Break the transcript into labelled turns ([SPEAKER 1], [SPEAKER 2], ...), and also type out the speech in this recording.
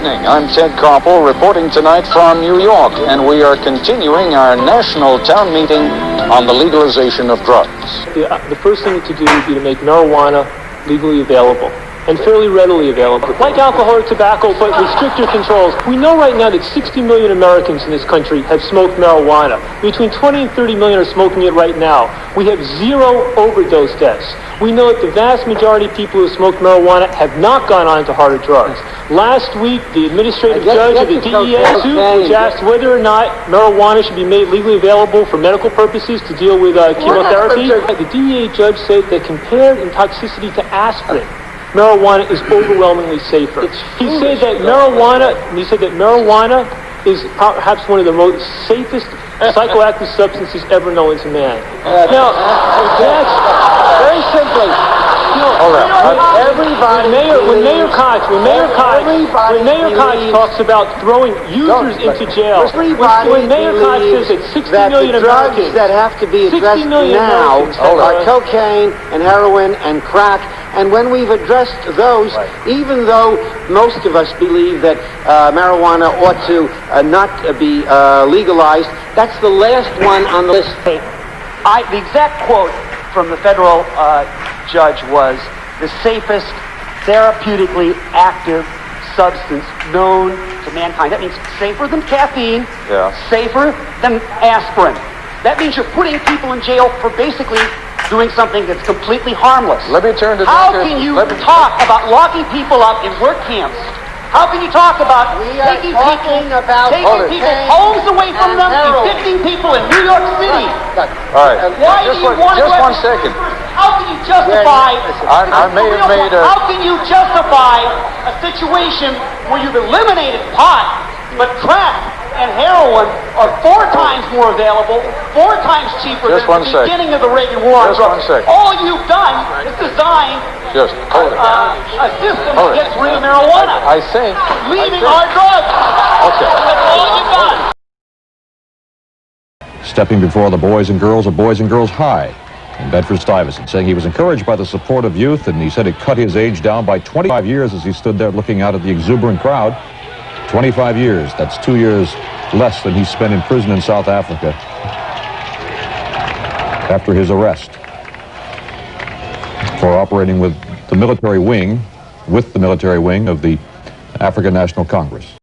[SPEAKER 1] I'm Ted Koppel reporting tonight from New York, and we are continuing our national town meeting on the legalization of drugs.
[SPEAKER 2] The first thing to do would be to make marijuana legally available and fairly readily available. Like alcohol or tobacco, but with stricter controls. We know right now that 60 million Americans in this country have smoked marijuana. Between 20 and 30 million are smoking it right now. We have 0 overdose deaths. We know that the vast majority of people who smoke marijuana have not gone on to harder drugs. Last week, the administrative judge of the DEA suit, which asked whether or not marijuana should be made legally available for medical purposes to deal with chemotherapy. The DEA judge said that compared in toxicity to aspirin, marijuana is overwhelmingly safer. He said that marijuana is perhaps one of the most safest psychoactive substances ever known to man. Now, that's very simply. When Mayor Koch talks about throwing users into jail, when Mayor Koch says that 60 million Americans
[SPEAKER 3] that have to be addressed now are cocaine and heroin and crack. And when we've addressed those, even though most of us believe that marijuana ought to not be legalized, that's the last one on the list.
[SPEAKER 4] The exact quote from the federal judge was, "The safest therapeutically active substance known to mankind." That means safer than caffeine, safer than aspirin. That means you're putting people in jail for basically doing something that's completely harmless.
[SPEAKER 1] Let me turn to
[SPEAKER 4] How can you talk about locking people up in work camps? How can you talk about taking people homes away from them, evicting people in New York City?
[SPEAKER 1] All right.
[SPEAKER 4] Why do you want
[SPEAKER 1] just
[SPEAKER 4] to
[SPEAKER 1] 1 second.
[SPEAKER 4] How can you justify?
[SPEAKER 1] I may have made a.
[SPEAKER 4] How can you justify a situation where you've eliminated pot, but crack and heroin are 4 times more available, 4 times cheaper
[SPEAKER 1] Just
[SPEAKER 4] than
[SPEAKER 1] 1
[SPEAKER 4] the
[SPEAKER 1] second.
[SPEAKER 4] beginning of the Reagan War on
[SPEAKER 1] Just
[SPEAKER 4] drugs?
[SPEAKER 1] 1 second.
[SPEAKER 4] All you've done is design
[SPEAKER 1] Just hold it.
[SPEAKER 4] a system that gets rid of marijuana,
[SPEAKER 1] I think.
[SPEAKER 4] leaving our drugs.
[SPEAKER 1] Okay.
[SPEAKER 4] That's all you've done.
[SPEAKER 5] Stepping before the boys and girls of Boys and Girls High in Bedford-Stuyvesant, saying he was encouraged by the support of youth, and he said it cut his age down by 25 years as he stood there looking out at the exuberant crowd. 25 years, that's 2 years less than he spent in prison in South Africa after his arrest for operating with the military wing of the African National Congress.